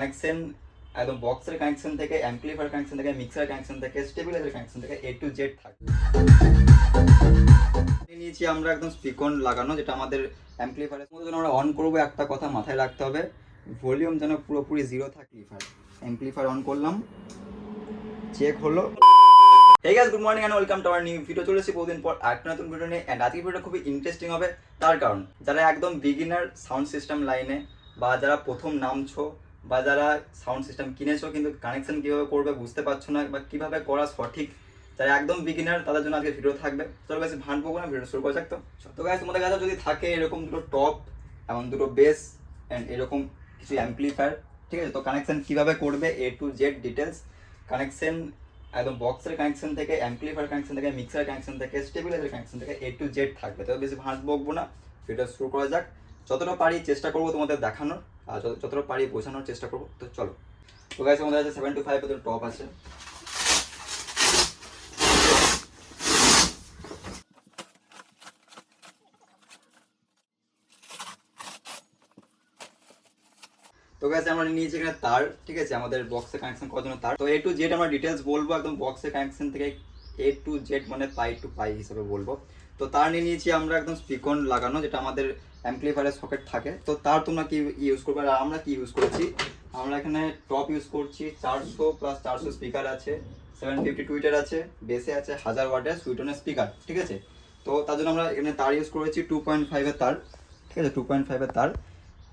Connection একদম বক্সের connection থেকে অ্যাম্পলিফায়ার কানেকশন থেকে মিক্সার কানেকশন থেকে স্টেবিলাইজার কানেকশন থেকে A to Z থাকবে। নিয়েছি আমরা একদম স্পিকন লাগানো, যেটা আমাদের অ্যাম্পলিফায়ারের মধ্যে আমরা অন করবো, একটা কথা মাথায় রাখতে হবে, ভলিউম যেন পুরোপুরি জিরো থাকে। অ্যাম্পলিফায়ার অন করলাম, চেক হলো। Hey guys, good morning and welcome to our new video. চলে এসেছি বহুদিন পর একটা নতুন ভিডিও নিয়ে। অ্যান্ড আজকের ভিডিওটা খুবই ইন্টারেস্টিং হবে, তার কারণ যারা একদম বিগিনার সাউন্ড সিস্টেম লাইনে, বা যারা প্রথম নামছো, বা যারা সাউন্ড সিস্টেম কিনেছো কিন্তু কানেকশন কীভাবে করবে বুঝতে পারছো না, বা কীভাবে করা সঠিক, যারা একদম বিগিনার তাদের জন্য আজকে ভিডিও থাকবে। চলো বেশি ভাঁড়বো না, ভিডিও শুরু করা যাক। তো গাইস, তোমাদের কাছে যদি থাকে এরকম দুটো টপ এবং দুটো বেস অ্যান্ড এরকম কিছু অ্যাম্পলিফায়ার, ঠিক আছে, তো কানেকশন কীভাবে করবে A to Z details, connection একদম বক্সের কানেকশন থেকে অ্যাম্পলিফায়ার কানেকশন থেকে মিক্সার কানেকশন থেকে স্টেবিলাইজার কানেকশন থেকে A to Z থাকবে। তো বেশি ভাঁজ বকবো না, ভিডিও শুরু করা যাক। যতটা পারি চেষ্টা করবো তোমাদের দেখানোর, আর যতটা পারি বোঝানোর চেষ্টা করবো। তো চলো। তো গাইস, আমাদের কাছে 725 এর টপ আছে। তো গাইস, আমরা নিয়েছি এখানে তার, ঠিক আছে, আমাদের বক্সে কানেকশন করার জন্য তার। তো A to Z আমরা ডিটেলস বলবো, একদম বক্সের কানেকশন থেকে A to Z মানে পাই টু পাই হিসেবে বলবো। তো তার নিয়েছি আমরা একদম স্পিকন লাগানো, যেটা আমাদের অ্যাম্পলিফায়ারের সকেট থাকে। তো তার তোমরা কি ইউজ করবে, আর আমরা কি ইউজ করেছি, আমরা এখানে টপ ইউজ করছি 400 প্লাস 400 স্পিকার আছে, 750 টুইটার আছে, বেসে আছে 1000 ওয়াটের সুইটনের স্পিকার, ঠিক আছে। তো তার জন্য আমরা এখানে তার ইউজ করেছি 2.5 এর তার, ঠিক আছে, 2.5 এর তার।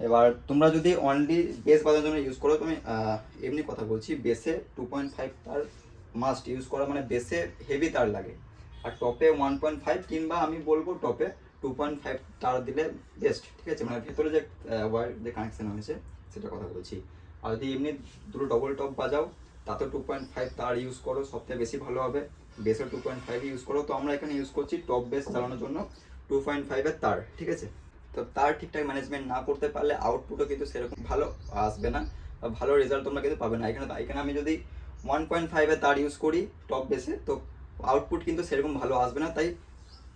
এবার তোমরা যদি অনলি বেস বাজানোর জন্য ইউজ করো, তুমি এমনি কথা বলছি, বেসে 2.5 তার মাস্ট ইউজ করা, মানে বেসে হেভি তার লাগে। আর টপে 1.5 কিংবা আমি বলবো টপে 2.5 তার দিলে বেস্ট, ঠিক আছে, মানে ভেতরে যে ওয়্যার যে কানেকশন হয়েছে সেটা কথা বলছি। আর যদি এমনি দুটো ডবল টপ বাজাও তাতে 2.5 তার ইউজ করো, সবথেকে বেশি ভালো হবে। বেসে 2.5 ইউজ করো। তো আমরা এখানে ইউজ করছি টপ বেস চালানোর জন্য 2.5 এর তার, ঠিক আছে। তো তার ঠিকঠাক ম্যানেজমেন্ট না করতে পারলে আউটপুটও কিন্তু সেরকম ভালো আসবে না, বা ভালো রেজাল্ট তোমরা কিন্তু পাবে না। এখানে আমি যদি 1.5 এর তার ইউজ করি টপ বেসে, তো আউটপুট কিন্তু সেরকম ভালো আসবে না। তাই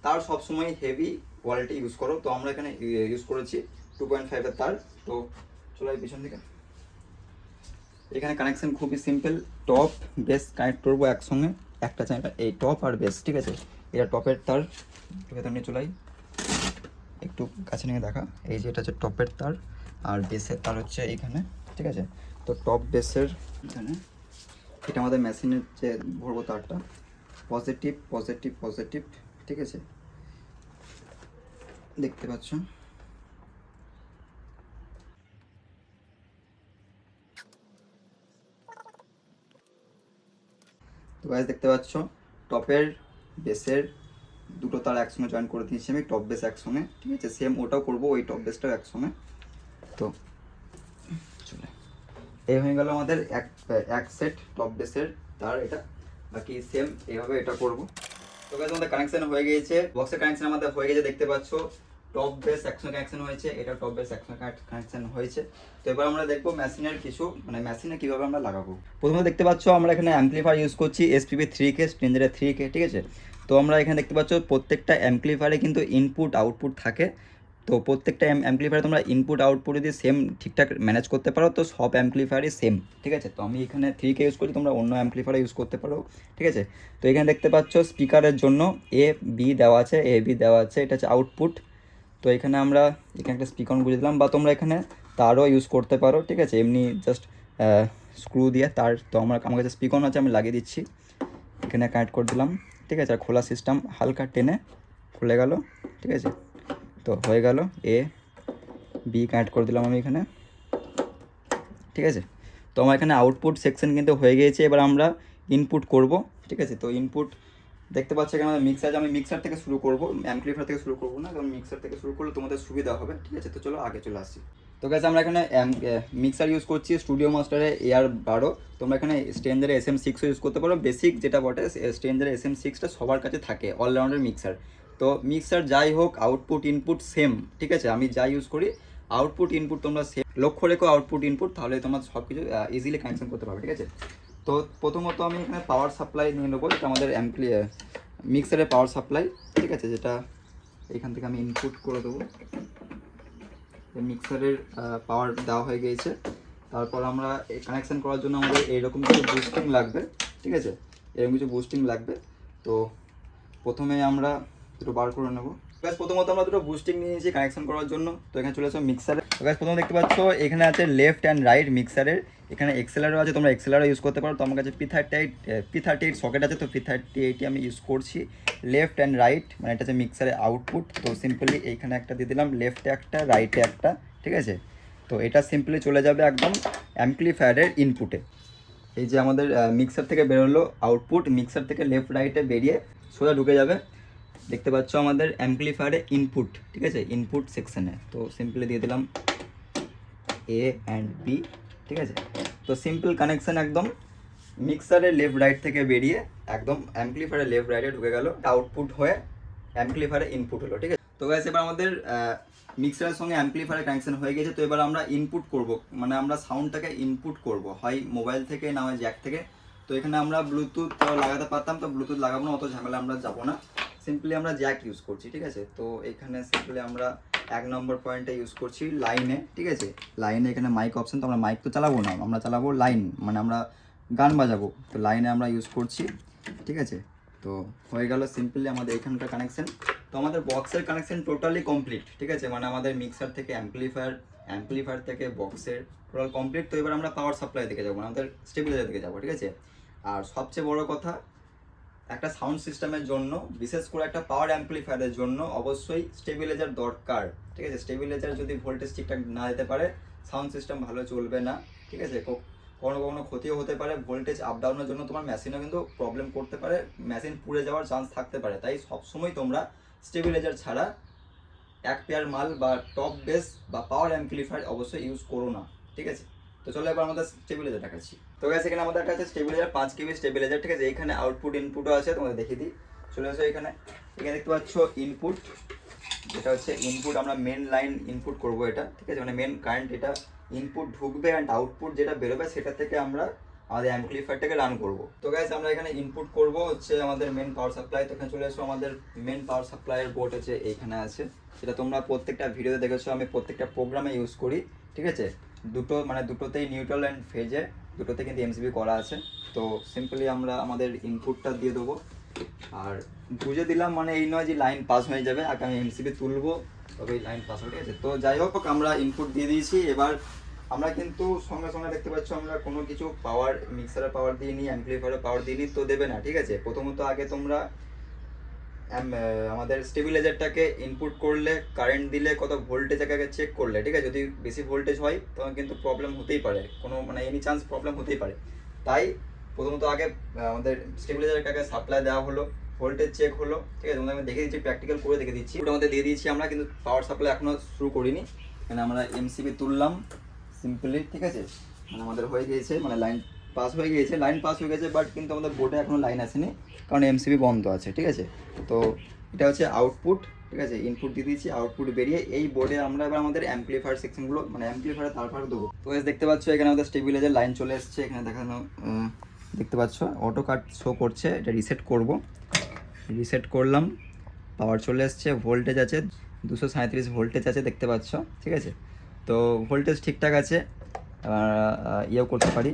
তার সবসময় হেভি কোয়ালিটি ইউজ করো। তো আমরা এখানে ইউজ করেছি 2.5 এর তার। তো চলো পিছন দিকে। এখানে কানেকশন খুবই সিম্পল, টপ বেস কানেক্ট করবো একসঙ্গে, একটা চ্যানেল, এই টপ আর বেস, ঠিক আছে। এটা টপের তার, ভেতর নিয়ে চলাই, একটু কাছে নিয়ে দেখা। এই যে এটা হচ্ছে টপের তার, আর বেসের তার হচ্ছে এইখানে, ঠিক আছে। তো টপ বেসের এখানে এটা আমাদের মেশিনের যে ভরবো তারটা, পজিটিভ পজিটিভ পজিটিভ, ঠিক আছে, দেখতে পাচ্ছ। তো গাইস দেখতে পাচ্ছ টপের বেসের দুটো তার একসঙ্গে জয়েন করে দিয়েছি আমি, টপ বেস একসঙ্গে, ঠিক আছে। সেম ওটাও করবো, ওই টপ বেসটাও একসঙ্গে। তো চলে এই হয়ে গেল আমাদের এক সেট টপ বেসের তার। এটা বাকি সেম এইভাবে এটা করবো। তো গাইস, আমাদের কানেকশন হয়ে গিয়েছে, বক্সের কানেকশন আমাদের হয়ে গেছে, দেখতে পাচ্ছ টপ বেস একসঙ্গে কানেকশন হয়েছে, এটা টপ বেস একসঙ্গে কানেকশন হয়েছে। তো এবার আমরা দেখবো মেশিনের কিছু, মানে মেশিনে কীভাবে আমরা লাগাবো। প্রথমে দেখতে পাচ্ছ আমরা এখানে অ্যাম্পলিফায়ার ইউজ করছি SPB 3K, স্ট্রেঞ্জারের 3K, ঠিক আছে। তো আমরা এখানে দেখতে পাচ্ছ প্রত্যেকটা অ্যাম্পলিফায়ারে কিন্তু ইনপুট আউটপুট থাকে। তো প্রত্যেকটা অ্যাম্পলিফায়ার তোমরা ইনপুট আউটপুট যদি সেম ঠিকঠাক ম্যানেজ করতে পারো, তো সব অ্যাম্পলিফায়ারই সেম, ঠিক আছে। তো আমি এখানে 3K ইউজ করি, তোমরা অন্য অ্যাম্পলিফায়ার ইউজ করতে পারো, ঠিক আছে। তো এখানে দেখতে পাচ্ছ স্পিকারের জন্য AB দেওয়া আছে, AB দেওয়া আছে, এটা হচ্ছে আউটপুট। তো এখানে আমরা এখানে একটা স্পিকার বুঝে দিলাম, বা তোমরা এখানে তারও ইউজ করতে পারো, ঠিক আছে, এমনি জাস্ট স্ক্রু দিয়ে তার। তো আমার কাছে স্পিকার আছে, আমি লাগিয়ে দিচ্ছি, এখানে কানেক্ট করে দিলাম, ঠিক আছে। আর খোলা সিস্টেম, হালকা টেনে খুলে গেল, ঠিক আছে। তো হয়ে গেল, AB কানেক্ট করে দিলাম আমি এখানে, ঠিক আছে। তো আমার এখানে আউটপুট সেকশন কিন্তু হয়ে গিয়েছে। এবার আমরা ইনপুট করব, ঠিক আছে। তো ইনপুট দেখতে পাচ্ছ এখানে মিক্সার, আমি মিক্সার থেকে শুরু করব, অ্যাম্পলিফায়ার থেকে শুরু করব না, কারণ মিক্সার থেকে শুরু করলে তোমাদের সুবিধা হবে, ঠিক আছে। তো চলো আগে চলে আসছি। তো গাইস, আমরা এখানে মিক্সার ইউজ করছি স্টুডিও মাস্টারে AR12। তোমরা এখানে স্ট্রেঞ্জারে SM6 ইউজ করতে পারো, বেসিক যেটা বটে স্ট্রেঞ্জারে SM6টা সবার কাছে থাকে, অলরাউন্ডার মিক্সার। তো মিক্সার যাই হোক, আউটপুট ইনপুট সেম, ঠিক আছে। আমি যা ইউজ করি আউটপুট ইনপুট তোমরা সেম লক্ষ্য রেখো, আউটপুট ইনপুট, তাহলে তোমরা সব কিছু ইজিলি কানেকশন করতে পারবে, ঠিক আছে। তো প্রথমত আমি এখানে পাওয়ার সাপ্লাই নিয়ে নেবো, এটা আমাদের মিক্সারের পাওয়ার সাপ্লাই, ঠিক আছে, যেটা এখান থেকে আমি ইনপুট করে দেবো। মিক্সারের পাওয়ার দেওয়া হয়ে গিয়েছে। তারপর আমরা কানেকশন করার জন্য আমাদের এইরকম কিছু বুস্টিং লাগবে, ঠিক আছে, এরকম কিছু বুস্টিং লাগবে। তো প্রথমে আমরা দুটো বার করে নেবো। গাইস প্রথমত আমরা দুটো বুস্টিং নিয়ে নিয়েছি কানেকশন করার জন্য। তো এখানে চলে আসো মিক্সারে। তো গাইস প্রথমে দেখতে পাচ্ছ এখানে আছে লেফট অ্যান্ড রাইট মিক্সারের, এখানে এক্সেলারও আছে, তোমরা এক্সেলারও ইউজ করতে পারো। তো আমার কাছে P38 সকেট আছে, তো P38 আমি ইউজ করছি। লেফট অ্যান্ড রাইট মানে এটা হচ্ছে মিক্সারের আউটপুট। তো সিম্পলি এইখানে একটা দিয়ে দিলাম, লেফটে একটা রাইটে একটা, ঠিক আছে। তো এটা সিম্পলি চলে যাবে একদম অ্যাম্পলিফায়ারের ইনপুটে। এই যে আমাদের মিক্সার থেকে বেরোলো আউটপুট, মিক্সার থেকে লেফট রাইটে বেরিয়ে সোজা ঢুকে যাবে, দেখতে পাচ্ছ আমাদের অ্যাম্পলিফায়ারে ইনপুট, ঠিক আছে, ইনপুট সেকশনে। তো সিম্পলি দিয়ে দিলাম এ অ্যান্ড বি, ঠিক আছে। তো সিম্পল কানেকশান একদম মিক্সারের লেফট রাইট থেকে বেরিয়ে একদম অ্যাম্পলিফায়ারের লেফট রাইটে ঢুকে গেল, আউটপুট হয়ে অ্যাম্পলিফায়ারে ইনপুট হলো, ঠিক আছে। তো গাইস এবার আমাদের মিক্সারের সঙ্গে অ্যাম্পলিফায়ার কানেকশন হয়ে গেছে। তো এবার আমরা ইনপুট করব, মানে আমরা সাউন্ডটাকে ইনপুট করব, হয় মোবাইল থেকে না হয় জ্যাক থেকে। তো এখানে আমরা ব্লুটুথ লাগাতে পারতাম, তো ব্লুটুথ লাগাবো না, অত ঝামেলা আমরা যাবো না, সিম্পলি আমরা জ্যাক ইউজ করছি, ঠিক আছে। তো এখানে সিম্পলি আমরা 1 নম্বর পয়েন্টে ইউজ করছি লাইনে, ঠিক আছে। লাইনে এখানে মাইক অপশন, তো আমরা মাইক তো চালাবো না, আমরা চালাবো লাইন, মানে আমরা গান বাজাবো। তো লাইনে আমরা ইউজ করছি, ঠিক আছে। তো হয়ে গেল সিম্পলি আমাদের এখানকার কানেকশন। তো আমাদের বক্সের কানেকশন টোটালি কমপ্লিট, ঠিক আছে, মানে আমাদের মিক্সার থেকে অ্যাম্পলিফায়ার থেকে বক্সের টোটাল কমপ্লিট। তো এবার আমরা পাওয়ার সাপ্লাই দিকে যাবো, আমাদের স্টেবিলাইজার দিকে যাবো, ঠিক আছে। আর সবচেয়ে বড় কথা, একটা সাউন্ড সিস্টেমের জন্য, বিশেষ করে একটা পাওয়ার অ্যাম্পলিফায়ারের জন্য অবশ্যই স্টেবিলাইজার দরকার, ঠিক আছে। স্টেবিলাইজার যদি ভোল্টেজ ঠিকঠাক না দিতে পারে সাউন্ড সিস্টেম ভালো চলবে না, ঠিক আছে। কখনো কখনো ক্ষতিও হতে পারে, ভোল্টেজ আপ ডাউনের জন্য তোমার মেশিনও কিন্তু প্রবলেম করতে পারে, মেশিন পুড়ে যাওয়ার চান্স থাকতে পারে। তাই সবসময় তোমরা স্টেবিলাইজার ছাড়া এক পেয়ার মাল বা টপ বেস বা পাওয়ার অ্যাম্পলিফায়ার অবশ্যই ইউজ করো না, ঠিক আছে। তো চলো এবার আমাদের স্টেবিলাইজার দেখাচ্ছি। তো গাইস এখানে আমাদের একটা আছে স্টেবিলাইজার, 5 কেবি স্টেবিলাইজার, ঠিক আছে। এখানে আউটপুট ইনপুটও আছে, তোমাদের দেখিয়ে দিই। চলে আসো এখানে, এখানে দেখতে পাচ্ছ ইনপুট, যেটা হচ্ছে ইনপুট, আমরা মেন লাইন ইনপুট করব এটা, ঠিক আছে, মানে মেন কারেন্ট এটা ইনপুট ঢুকবে অ্যান্ড আউটপুট যেটা বেরোবে সেটা থেকে আমরা আমাদের অ্যাম্পলিফায়ারটাকে রান করব। তো গাইস আমরা এখানে ইনপুট করব হচ্ছে আমাদের মেন পাওয়ার সাপ্লাই। তো এখানে চলে এসো, আমাদের মেন পাওয়ার সাপ্লাইয়ের বোর্ড হচ্ছে এইখানে আছে, সেটা তোমরা প্রত্যেকটা ভিডিওতে দেখেছো, আমি প্রত্যেকটা প্রোগ্রামে ইউজ করি, ঠিক আছে। দুটোতেই নিউট্রাল অ্যান্ড ফেজে দুটোতে কিন্তু এমসিবি করা আছে। তো সিম্পলি আমরা আমাদের ইনপুটটা দিয়ে দেবো, আর বুঝে দিলাম মানে এই নয় যে লাইন পাস হয়ে যাবে, আগে আমি এমসিবি তুলবো তবে এই লাইন পাস হয়ে গেছে। তো যাই হোক আমরা ইনপুট দিয়ে দিয়েছি। এবার আমরা কিন্তু সঙ্গে সঙ্গে দেখতে পাচ্ছ আমরা কোনো কিছু পাওয়ার মিক্সারের পাওয়ার দিয়ে নিই, অ্যাম্পলিফায়ারের পাওয়ার দিয়ে নিই, তো দেবে না, ঠিক আছে। প্রথমত আগে তোমরা আমাদের স্টেবিলাইজারটাকে ইনপুট করলে, কারেন্ট দিলে কত ভোল্টেজ আগে চেক করলে, ঠিক আছে। যদি বেশি ভোল্টেজ হয় তখন কিন্তু প্রবলেম হতেই পারে, কোনো মানে এনি চান্স প্রবলেম হতেই পারে। তাই প্রথমত আগে আমাদের স্টেবিলাইজারটাকে সাপ্লাই দেওয়া হলো, ভোল্টেজ চেক হলো, ঠিক আছে। তোমাদের আমি দেখে দিচ্ছি, প্র্যাকটিক্যাল করে দেখে দিচ্ছি। ওটা আমাদের দিয়ে দিয়েছি আমরা, কিন্তু পাওয়ার সাপ্লাই এখনও শুরু করিনি। এখানে আমরা এমসিবি তুললাম সিম্পলি, ঠিক আছে, মানে আমাদের হয়ে গিয়েছে, মানে লাইন পাস হয়ে গিয়েছে, বাট কিন্তু আমাদের বোর্ডে এখনও লাইন আসেনি, কারণ এমসিবি বন্ধ আছে, ঠিক আছে। তো এটা হচ্ছে আউটপুট, ঠিক আছে, ইনপুট দিয়ে দিয়েছি, আউটপুট বেরিয়ে এই বোর্ডে আমরা এবার আমাদের অ্যাম্পলিফায়ার সেকশনগুলো, মানে অ্যাম্পলিফায়ার তারপরে দেবো। তো দেখতে পাচ্ছ এখানে আমাদের স্টেবিলাইজার লাইন চলে এসছে, এখানে দেখানো দেখতে পাচ্ছ অটো কাট শো করছে, এটা রিসেট করব, রিসেট করলাম, পাওয়ার চলে এসছে, ভোল্টেজ আছে 237 ভোল্টেজ আছে, দেখতে পাচ্ছ, ঠিক আছে। তো ভোল্টেজ ঠিকঠাক আছে, ইয়েও করতে পারি,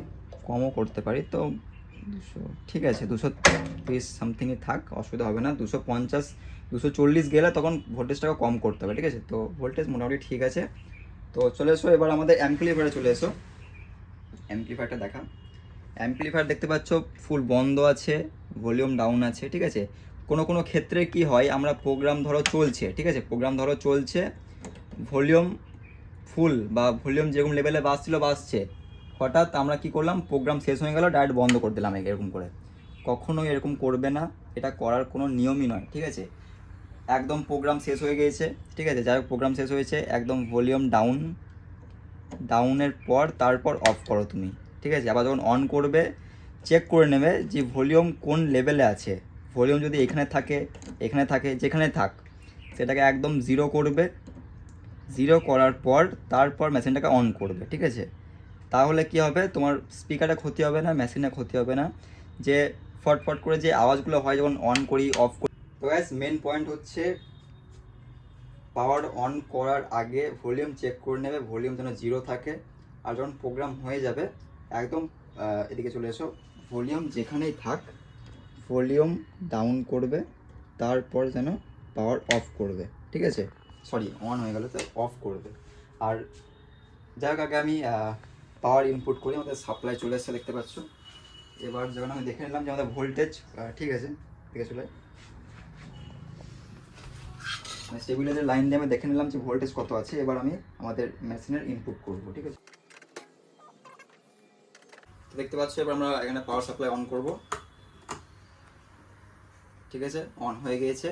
কমও করতে পারি, তো 200 ঠিক আছে, 230 সামথিংই থাক, অসুবিধা হবে না। 250 240 গেলে তখন ভোল্টেজটাকে কম করতে হবে, ঠিক আছে। তো ভোল্টেজ মোটামুটি ঠিক আছে। তো চলে এসো এবার আমাদের অ্যাম্পলিফায়ারে চলে এসো, অ্যাম্পলিফায়ারটা দেখা। অ্যাম্পলিফায়ার দেখতে পাচ্ছ ফুল বন্ধ আছে, ভলিউম ডাউন আছে, ঠিক আছে। কোনো কোনো ক্ষেত্রে কি হয়, আমরা প্রোগ্রাম ধরো চলছে, ঠিক আছে, প্রোগ্রাম ধরো চলছে, ভলিউম ফুল বা ভলিউম যেরকম লেভেলে বাজছে, হঠাৎ আমরা কি করলাম, প্রোগ্রাম শেষ হয়ে গেল, ডাইরেক্ট বন্ধ করে দিলাম এরকম করে। কখনোই এরকম করবে না, এটা করার কোনো নিয়মই নয়, ঠিক আছে। একদম প্রোগ্রাম শেষ হয়ে গিয়েছে, ঠিক আছে, যাই হোক প্রোগ্রাম শেষ হয়েছে, একদম ভলিউম ডাউনের পর তারপর অফ করো তুমি, ঠিক আছে। আবার যখন অন করবে চেক করে নেবে যে ভলিউম কোন লেভেলে আছে, ভলিউম যদি এখানে থাকে যেখানে থাক সেটাকে একদম জিরো করবে, জিরো করার পর তারপর মেশিনটাকে অন করবে, ঠিক আছে। তাহলে কি হবে, তোমার স্পিকারে ক্ষতি হবে না, মেশিনে ক্ষতি হবে না, যে ফটফট করে যে আওয়াজগুলো হয় যখন অন করি অফ করি। তো গাইস মেন পয়েন্ট হচ্ছে পাওয়ার অন করার আগে ভলিউম চেক করে নেবে, ভলিউম যেন জিরো থাকে, আর যখন প্রোগ্রাম হয়ে যাবে একদম এদিকে চলে এসো, ভলিউম যেখানেই থাক ভলিউম ডাউন করবে, তারপর যেন পাওয়ার অফ করবে, ঠিক আছে, সরি অন হয়ে গেল তো অফ করবে। আর যাই হোক, আগে আমি পাওয়ার ইনপুট করি। আমাদের সাপ্লাই চলে এসছে দেখতে পাচ্ছ। এবার যখন আমি দেখে নিলাম যে আমাদের ভোল্টেজ ঠিক আছে, ঠিক আছে, চলে স্টেবিলাইজার লাইন দিয়ে আমি দেখে নিলাম যে ভোল্টেজ কত আছে। এবার আমি আমাদের মেশিনের ইনপুট করব, ঠিক আছে। তো দেখতে পাচ্ছ এবার আমরা এখানে পাওয়ার সাপ্লাই অন করব, ঠিক আছে, অন হয়ে গিয়েছে,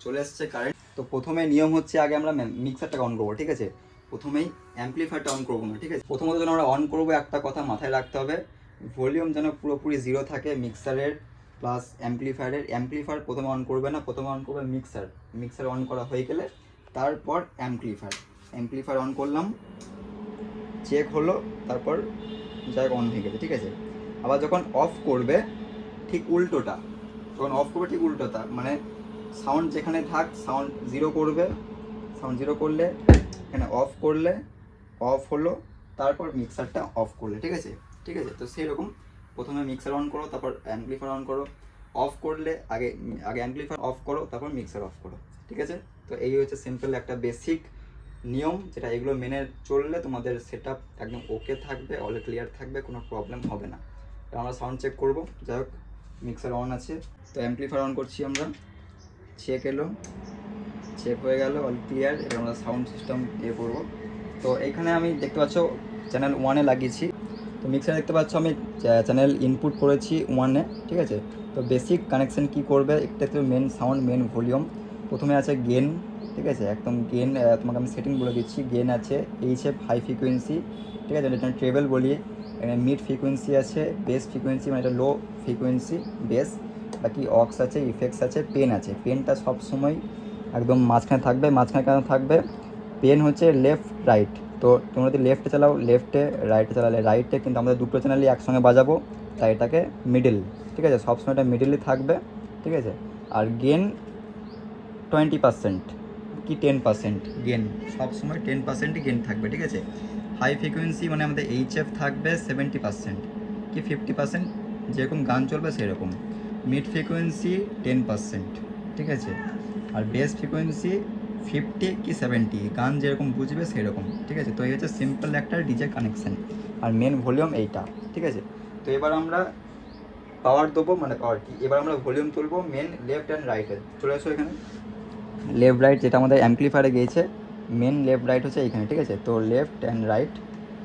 চলে আসছে কারেন্ট। তো প্রথমে নিয়ম হচ্ছে আগে আমরা মিক্সারটাকে অন করবো, ঠিক আছে, প্রথমেই অ্যাম্পলিফায়ারটা অন করবো না, ঠিক আছে। প্রথমত যেন আমরা অন করবো একটা কথা মাথায় রাখতে হবে, ভলিউম যেন পুরোপুরি জিরো থাকে মিক্সারের প্লাস অ্যাম্পলিফায়ার প্রথমে অন করবে না, প্রথমে অন করবে মিক্সার অন করা হয়ে গেলে তারপর অ্যাম্পলিফায়ার অন করলাম, চেক হলো, তারপর যাই অন হয়ে গেছে, ঠিক আছে। আবার যখন অফ করবে ঠিক উল্টোটা, যখন অফ করবে ঠিক উল্টোটা, মানে সাউন্ড যেখানে থাক সাউন্ড জিরো করবে, সাউন্ড জিরো করলে এখানে অফ করলে অফ হলো, তারপর মিক্সারটা অফ করলে, ঠিক আছে, ঠিক আছে। তো সেরকম প্রথমে মিক্সার অন করো, তারপর অ্যাম্পলিফায়ার অন করো, অফ করলে আগে অ্যাম্পলিফায়ার অফ করো, তারপর মিক্সার অফ করো, ঠিক আছে। তো এই হচ্ছে সিম্পল একটা বেসিক নিয়ম, যেটা এগুলো মেনে চললে তোমাদের সেট আপ একদম ওকে থাকবে, অল ক্লিয়ার থাকবে, কোনো প্রবলেম হবে না। তো আমরা সাউন্ড চেক করবো, যাই হোক মিক্সার অন আছে, তো অ্যাম্পলিফায়ার অন করছি আমরা, চেক এলো, চেক হয়ে গেল, অল ক্লিয়ার। এবার আমরা সাউন্ড সিস্টেম করবো। তো এইখানে আমি দেখতে পাচ্ছ চ্যানেল 1-এ লাগিয়েছি। তো মিক্সার দেখতে পাচ্ছ আমি চ্যানেল ইনপুট করেছি 1-এ, ঠিক আছে। তো বেসিক কানেকশান কি করবে, একটা তো মেন সাউন্ড, মেন ভলিউম, প্রথমে আছে গেন, ঠিক আছে, একদম গেন তোমাকে আমি সেটিং বলে দিচ্ছি। গেন আছে এইচএফ হাই ফ্রিকোয়েন্সি, ঠিক আছে, এটা ট্রেবল বলি। এখানে মিড ফ্রিকোয়েন্সি আছে, বেস ফ্রিকোয়েন্সি মানে এটা লো ফ্রিকোয়েন্সি বেস, বাকি অক্স আছে, ইফেক্টস আছে, পেন আছে। পেনটা সবসময় একদম মাঝখানে থাকবে, মাঝখানে কেন থাকবে, পেন হচ্ছে লেফট রাইট। তো তোমরা যদি লেফটে চালাও লেফটে, রাইটে চালালে রাইটে, কিন্তু আমাদের দুটো চ্যানেলই একসঙ্গে বাজাবো, তাই এটাকে মিডিল, ঠিক আছে, সবসময় এটা মিডিলই থাকবে, ঠিক আছে। আর গেন 20% কি 10% গেন, সবসময় 10%ই গেন থাকবে, ঠিক আছে। হাই ফ্রিকোয়েন্সি মানে আমাদের এইচএফ থাকবে 70% কি 50%, যেরকম গান চলবে সেরকম। মিড ফ্রিকোয়েন্সি 10%, ঠিক আছে। আর বেস ফ্রিকোয়েন্সি 50 কি 70, গান যেরকম বুঝবে সেরকম, ঠিক আছে। তো এই হচ্ছে সিম্পল একটা ডিজে কানেকশান। আর মেন ভলিউম এইটা, ঠিক আছে। তো এবার আমরা পাওয়ার দেবো, মানে পাওয়ার কি, এবার আমরা ভলিউম তুলবো মেন লেফট অ্যান্ড রাইটে। চলে আসো এখানে, লেফট রাইট যেটা আমাদের অ্যাম্পলিফায়ারে গিয়েছে, মেন লেফট রাইট হচ্ছে এইখানে, ঠিক আছে। তো লেফট অ্যান্ড রাইট,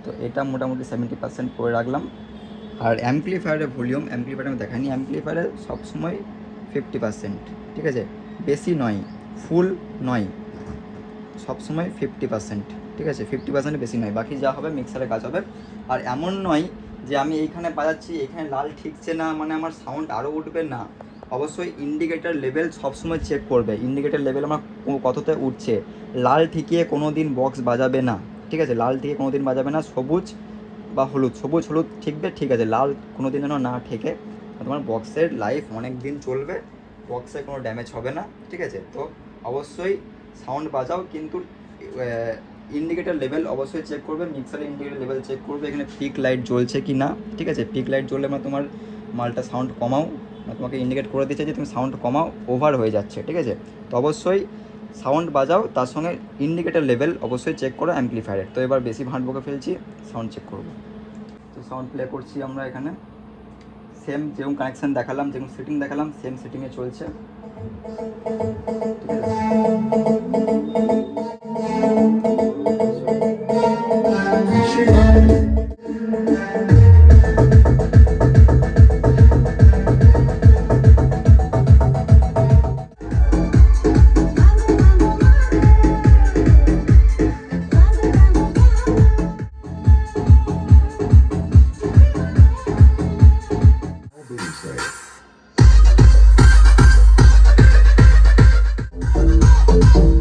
তো এটা মোটামুটি 70% করে রাখলাম। আর অ্যাম্পলিফায়ারের ভলিউম, অ্যাম্পলিফায়ার আমি দেখাইনি, অ্যাম্পলিফায়ারে সবসময় 50%, ঠিক আছে, বেশি নয়, ফুল নয়, সবসময় 50%, ঠিক আছে, 50% বেশি নয়, বাকি যা হবে মিক্সারে কাজ হবে। আর এমন নয় যে আমি এইখানে বাজাচ্ছি, এখানে লাল ঠিকছে না মানে আমার সাউন্ড আরও উঠবে না, অবশ্যই ইন্ডিকেটার লেভেল সবসময় চেক করবে, ইন্ডিকেটার লেভেল আমার কততে উঠছে। লাল ঠিকিয়ে কোনো দিন বক্স বাজাবে না, ঠিক আছে, লাল ঠিকিয়ে কোনো দিন বাজাবে না। সবুজ বা হলুদ, সবুজ হলুদ ঠিকবে, ঠিক আছে, লাল কোনো দিন যেন না ঠেকে, তোমার বক্সের লাইফ অনেক দিন চলবে, বক্সে কোনো ড্যামেজ হবে না, ঠিক আছে। তো অবশ্যই সাউন্ড বাজাও, কিন্তু ইন্ডিকেটার লেভেল অবশ্যই চেক করবে, মিক্সারের ইন্ডিকেটার লেভেল চেক করবে, এখানে পিক লাইট জ্বলছে কি না, ঠিক আছে। পিক লাইট জ্বললে মানে তোমার মালটা সাউন্ড কমাও, তোমাকে ইন্ডিকেট করে দিচ্ছে যে তুমি সাউন্ড কমাও, ওভার হয়ে যাচ্ছে, ঠিক আছে। তো অবশ্যই সাউন্ড বাজাও, তার সঙ্গে ইন্ডিকেটার লেভেল অবশ্যই চেক করো অ্যাম্পলিফায়ারের। তো এবার বেশি ভাঁট বকে ফেলছি, সাউন্ড চেক করবো। তো সাউন্ড প্লে করছি আমরা এখানে, সেম যেরকম কানেকশান দেখালাম, যেরকম সেটিং দেখালাম, সেম সেটিংয়ে চলছে, ঠিক আছে। Say.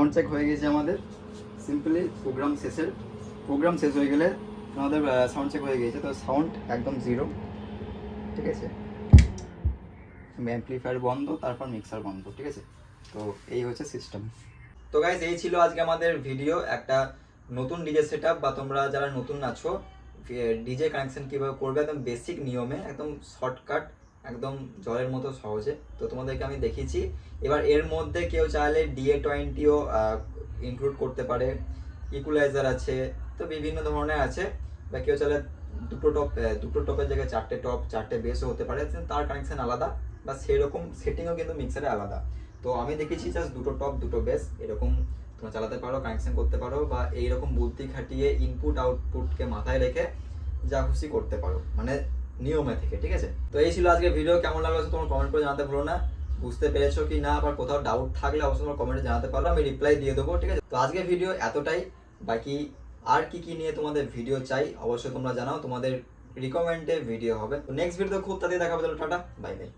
সাউন্ড চেক হয়ে গেছে আমাদের। সিম্পলি প্রোগ্রাম শেষ হয়ে গেলে আমাদের সাউন্ড চেক হয়ে গেছে। তো সাউন্ড একদম 0, ঠিক আছে। অ্যাম্পলিফায়ার বন্ধ, তারপর মিক্সার বন্ধ, ঠিক আছে। তো এই হচ্ছে সিস্টেম। তো গাইজ এই ছিল আজকে আমাদের ভিডিও, একটা নতুন ডিজে সেটআপ বা তোমরা যারা নতুন আছো ডিজে কানেকশন কীভাবে করবে একদম বেসিক নিয়মে, একদম শর্টকাট, একদম জলের মতো সহজে। তো তোমাদেরকে আমি দেখিয়েছি। এবার এর মধ্যে কেউ চাইলে DA20ও ইনক্লুড করতে পারে, ইকুয়ালাইজার আছে, তো বিভিন্ন ধরনের আছে। বা কেউ চাইলে দুটো টপের জায়গায় 4টে টপ 4টে বেসও হতে পারে, তার কানেকশন আলাদা বা সেরকম সেটিংও কিন্তু মিক্সারে আলাদা। তো আমি দেখেছি জাস্ট 2টো টপ 2টো বেস এরকম তোমরা চালাতে পারো, কানেকশন করতে পারো, বা এইরকম বুদ্ধি খাটিয়ে ইনপুট আউটপুটকে মাথায় রেখে যা খুশি করতে পারো, মানে নিয়মে থেকে, ঠিক আছে। তো এই ছিল আজকে ভিডিও। কেমন লাগলো তোমার কমেন্ট করে জানাতে ভুলো না। বুঝতে পেরেছো কি না, আবার কোথাও ডাউট থাকলে অবশ্যই তোমার কমেন্টে জানাতে পারো, আমি রিপ্লাই দিয়ে দেবো, ঠিক আছে। তো আজকে ভিডিও এতটাই। বাকি আর কি কি নিয়ে তোমাদের ভিডিও চাই অবশ্যই তোমরা জানাও, তোমাদের রিকমেন্ডে ভিডিও হবে। তো নেক্সট ভিডিও খুব তাড়াতাড়ি দেখাবো। Tata, bye bye.